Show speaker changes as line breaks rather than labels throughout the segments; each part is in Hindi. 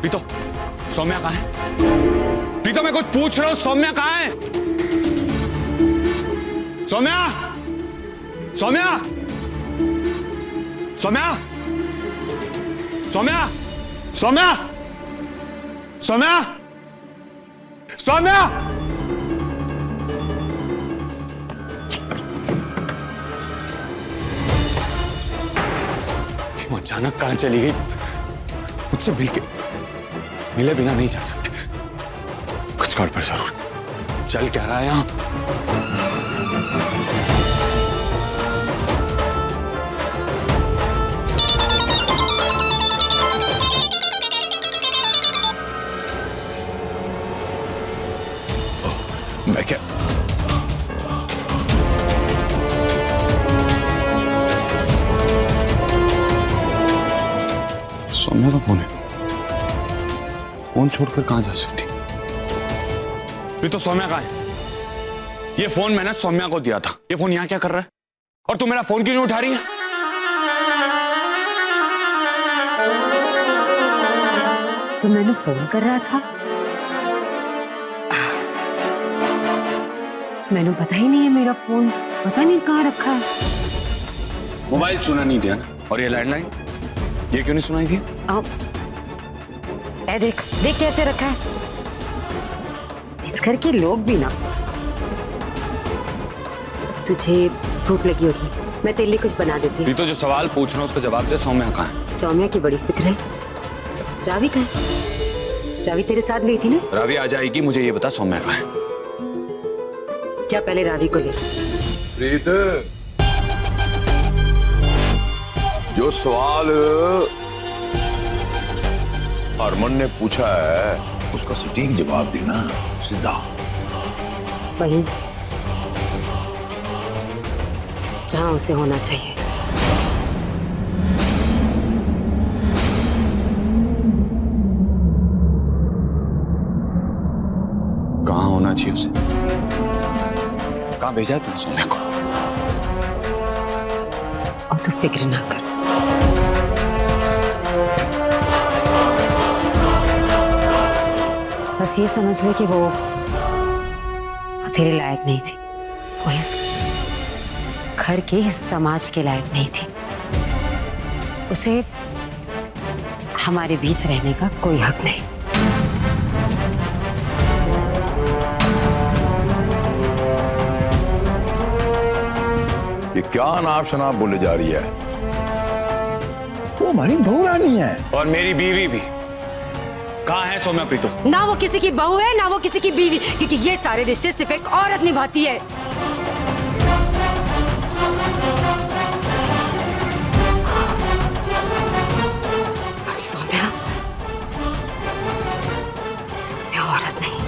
प्रीतो, सौम्या कहाँ है? प्रीतो मैं कुछ पूछ रहा हूँ, सौम्या कहाँ है? सौम्या, सौम्या, सौम्या, सौम्या, सौम्या, सौम्या, सौम्या। वो अचानक कहां चली गई? मुझसे मिले बिना नहीं जा सकती। कुछ गड़बड़ जरूर चल क्या रहा है यहां?
मैं क्या
सौम्या का फोन है। फोन छोड़कर कहां जा सकती? ये तो सौम्या का है। ये फोन मैंने सौम्या को दिया था। ये फोन यहां क्या कर रहा है? और तू मेरा फोन क्यों नहीं उठा रही है?
तो मैंने फोन कर रहा था। मैंने पता ही नहीं है, मेरा फोन पता नहीं कहाँ रखा है।
मोबाइल सुना नहीं दिया ना? और ये लैंडलाइन ये क्यों नहीं सुनाई दी?
देख देख कैसे रखा है। इस घर के लोग भी ना। तुझे भूख लगी होगी, मैं तेरे लिए कुछ बना देती हूँ।
तो जो सवाल पूछ रहा हूँ उसका जवाब दे। सौम्या कहाँ है?
सौम्या की बड़ी फिक्र है। रावी कहाँ है? रावी तेरे साथ गई थी ना?
रावी आ जाएगी, मुझे ये बता सौम्या कहाँ है?
जा पहले रावी को ले।
प्रीत, जो सवाल हरमन ने पूछा है उसका सटीक जवाब देना, सीधा।
वही जहां उसे होना चाहिए।
कहाँ होना चाहिए उसे? कहाँ भेजा है तूने सौम्या को?
और तू फिक्र ना कर। बस ये समझ ले कि वो तेरे लायक नहीं थी। वो इस घर के, इस समाज के लायक नहीं थी। उसे हमारे बीच रहने का कोई हक नहीं।
ये क्या अनाप शनाप बोले जा रही है? वो हमारी बहू रानी है।
और मेरी बीवी भी। कहाँ है सौम्या प्रीतो?
ना वो किसी की बहू है, ना वो किसी की बीवी, क्योंकि ये सारे रिश्ते सिर्फ एक औरत निभाती है। सौम्या, सौम्या औरत नहीं।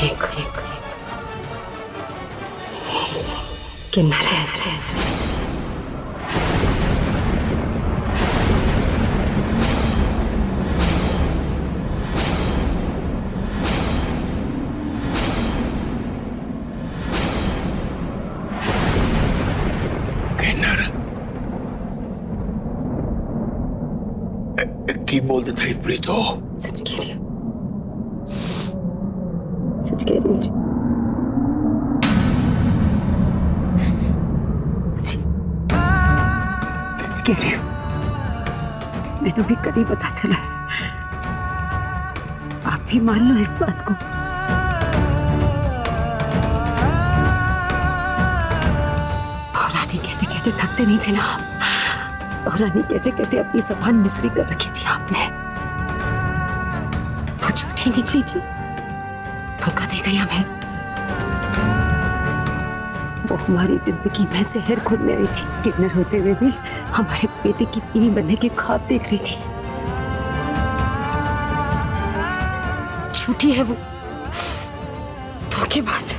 एक किन्नर है।
की बोलते थे प्रीतो?
सच कह रही हूँ, सच कह रही हूँ। सच कह रही हूँ। मैंने भी कभी पता चला। आप भी मान लो इस बात को। और रानी कहते कहते थकते नहीं थे ना आप। और रानी कहते कहते अपनी जबान मिस्री कर रखी थी आपने। वो झूठी निकली जी, धोखा दे गई हमें। वो हमारी जिंदगी में जहर घोलने आई थी। किन्नर होते हुए भी हमारे बेटे की बीवी बनने के ख्वाब देख रही थी। झूठी है वो, धोखेबाज है।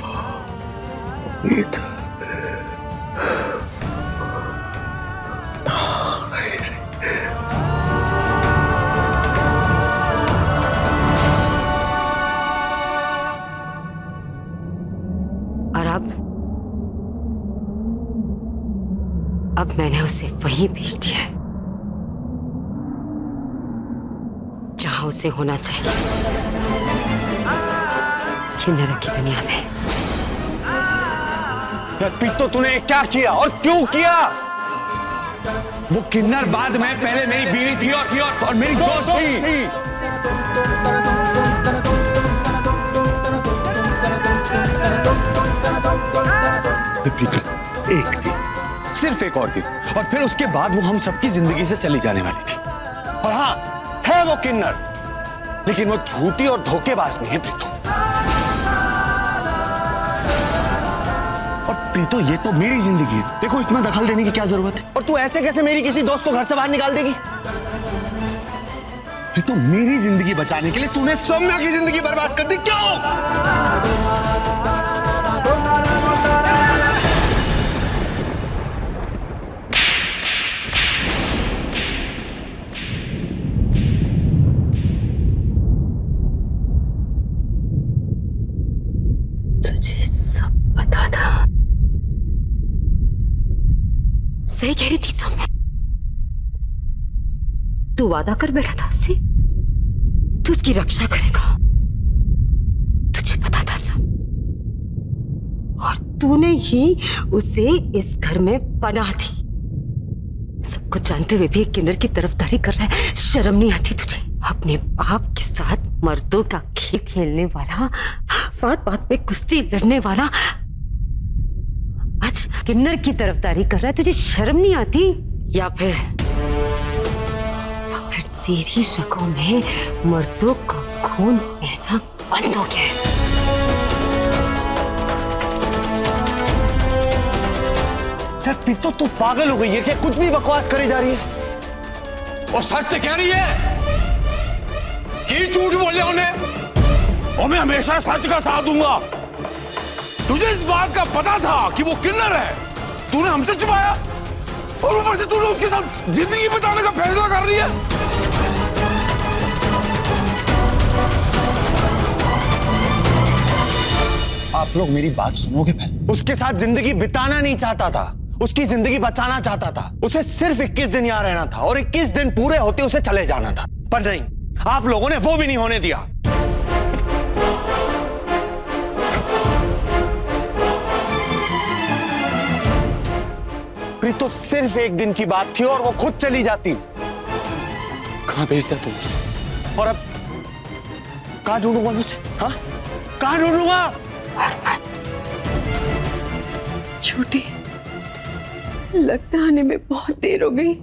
और अब मैंने उसे वहीं भेज दिया है उसे होना चाहिए किन्नर की दुनिया में।
प्रीतो तूने क्या किया और क्यों किया? वो किन्नर बाद में पहले मेरी बीवी थी और मेरी दोस्त थी। प्रीतो एक दिन, सिर्फ एक और दिन, और फिर उसके बाद वो हम सबकी जिंदगी से चली जाने वाली थी। और हाँ, है वो किन्नर, लेकिन वो झूठी और धोखेबाज नहीं है प्रीतो। और प्रीतो ये तो मेरी जिंदगी है, देखो इसमें दखल देने की क्या जरूरत है? और तू ऐसे कैसे मेरी किसी दोस्त को घर से बाहर निकाल देगी? प्रीतो मेरी जिंदगी बचाने के लिए तूने सौम्या की जिंदगी बर्बाद कर दी, क्यों?
सही कह रही थी सौम्या, तू वादा कर बैठा था उससे, तू उसकी रक्षा करेगा। तुझे पता था सब, और तूने ही उसे इस घर में पनाह दी। सब कुछ जानते हुए भी किन्नर की तरफदारी कर रहा है, शर्म नहीं आती तुझे? अपने बाप के साथ मर्दों का खेल खेलने वाला, बात बात पे कुश्ती लड़ने वाला आज किन्नर की तरफदारी कर रहा है, तुझे शर्म नहीं आती? या फिर तेरी रगों में मर्दों का खून बहना बंद हो गया है?
प्रीतो तू पागल हो गई है क्या? कुछ भी बकवास करी जा रही है।
और सच तो कह रही है कि झूठ बोले उन्हें, और मैं हमेशा सच का साथ दूंगा। तुझे इस बात का पता था कि वो किन्नर है, तूने हमसे छुपाया, और ऊपर से तूने उसके साथ जिंदगी बिताने का फैसला कर लिया।
आप लोग मेरी बात सुनोगे पहले? उसके साथ जिंदगी बिताना नहीं चाहता था, उसकी जिंदगी बचाना चाहता था। उसे सिर्फ 21 दिन यहाँ रहना था, और 21 दिन पूरे होते उसे चले जाना था, पर नहीं, आप लोगों ने वो भी नहीं होने दिया। तो सिर्फ एक दिन की बात थी और वो खुद चली जाती। कहां भेज दिया तुम उसे? और अब कहां ढूंढूंगा मैं उसे? हाँ, कहां ढूंढूंगा?
छोटी, लगता आने में बहुत देर हो गई।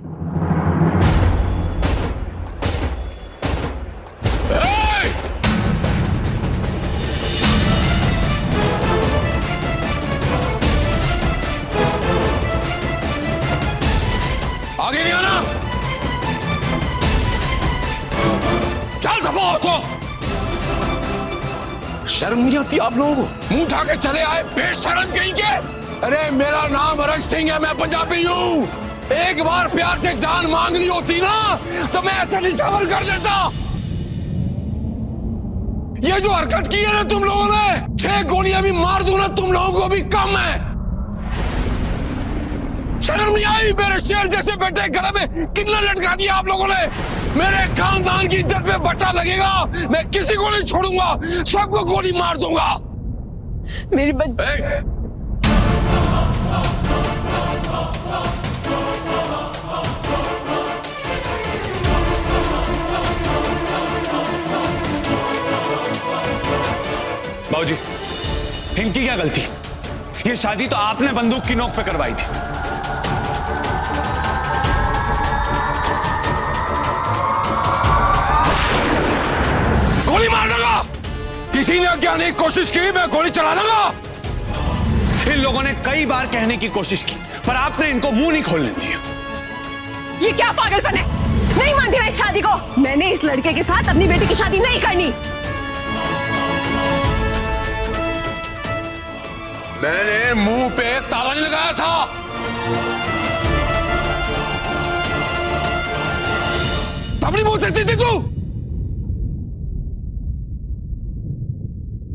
आगे नहीं आना, चल दफा हो तो। शर्म नहीं आती आप लोगों को? मुंह उठा के चले आए, बेशर्म कहीं के। अरे मेरा नाम अरग सिंह है, मैं पंजाबी हूँ। एक बार प्यार से जान मांग ली होती ना, तो मैं ऐसा निशावर कर देता। ये जो हरकत की है ना तुम लोगों ने, 6 गोलियां भी मार दूं ना तुम लोगों को भी कम है। शर्म नहीं आई? मेरे शेर जैसे बेटे गले में किन्नर लटका दिया आप लोगों ने। मेरे खानदान की इज्जत पे बट्टा लगेगा, मैं किसी को नहीं छोड़ूंगा, सबको गोली मार दूंगा।
मेरी बच्ची
बाबूजी, इनकी क्या गलती? ये शादी तो आपने बंदूक की नोक पे करवाई थी।
गोली मार दूंगा। किसी ने अज्ञान की कोशिश की, मैं गोली चला दूंगा।
इन लोगों ने कई बार कहने की कोशिश की, पर आपने इनको मुंह नहीं खोलने दिया।
ये क्या पागलपन है? नहीं मानती मैं इस शादी को। मैंने इस लड़के के साथ अपनी बेटी की शादी नहीं करनी।
मैंने मुंह पे ताला नहीं लगाया था। तब नहीं बोल सकती थी तू?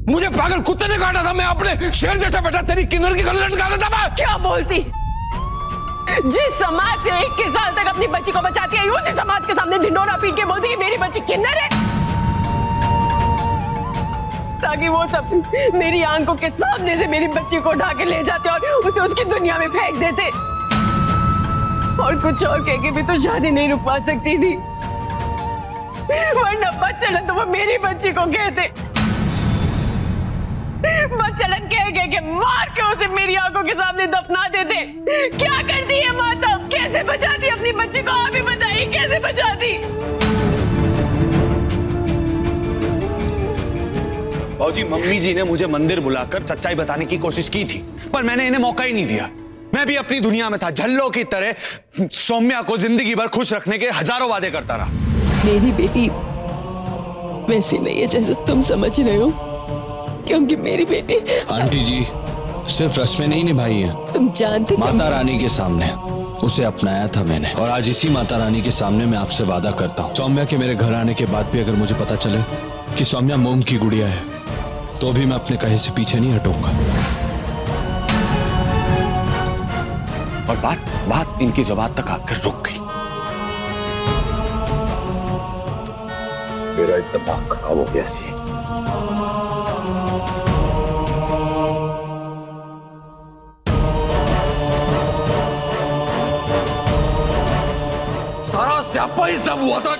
मुझे पागल कुत्ते ने काटा था, मैं अपने शेर जैसा बेटा तेरी किन्नर की गले लटका देता मैं।
क्या बोलती? जिस समाज से 21 साल तक अपनी बच्ची को बचाती है, उसी समाज के सामने ढिंडोरा पीट के बोलती है मेरी बच्ची किन्नर है, ताकि वो सब मेरी आंखों के सामने से मेरी बच्ची को उठा के ले जाते और उसे उसकी दुनिया में फेंक देते। और कुछ और कह के भी तो शादी नहीं रुकवा सकती थी, वरना बच्चलन तो वो मेरी बच्ची को कहते, बच्चलन कह के मार के उसे मेरी आंखों के सामने दफना देते। क्या करती है माता, कैसे बचाती अपनी बच्ची को, आप ही बताइए कैसे बचाती।
बाबूजी, मम्मी जी ने मुझे मंदिर बुलाकर सच्चाई बताने की कोशिश की थी, पर मैंने इन्हें मौका ही नहीं दिया। मैं भी अपनी दुनिया में था, झल्लों की तरह सौम्या को जिंदगी भर खुश रखने के हजारों वादे करता रहा।
मेरी बेटी वैसी नहीं है जैसे तुम समझ रहे हो, क्योंकि मेरी बेटी
आंटी जी सिर्फ रस्में नहीं निभाई हैं,
तुम जानते
माता रानी के सामने उसे अपनाया था मैंने, और आज इसी माता रानी के सामने मैं आपसे वादा करता हूँ, सौम्या के मेरे घर आने के बाद भी अगर मुझे पता चले कि सौम्या मोम की गुड़िया है, तो भी मैं अपने कहे से पीछे नहीं हटूंगा।
और बात इनकी जुबान तक आकर रुक गई।
मेरा दिमाग खराब हो गया सी।
सारा स्यापा इस तब हुआ था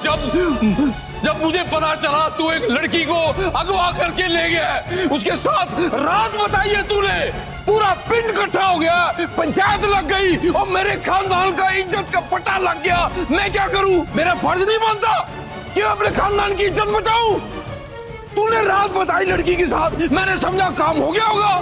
जब मुझे पता चला तू एक लड़की को अगवा करके ले गया, उसके साथ रात बताई है तूने, पूरा पिंड इकट्ठा हो गया, पंचायत लग गई और मेरे खानदान का इज्जत का पता लग गया। मैं क्या करूं, मेरा फर्ज नहीं बनता कि मैं अपने खानदान की इज्जत बचाऊं। तूने रात बताई लड़की के साथ, मैंने समझा काम हो गया होगा,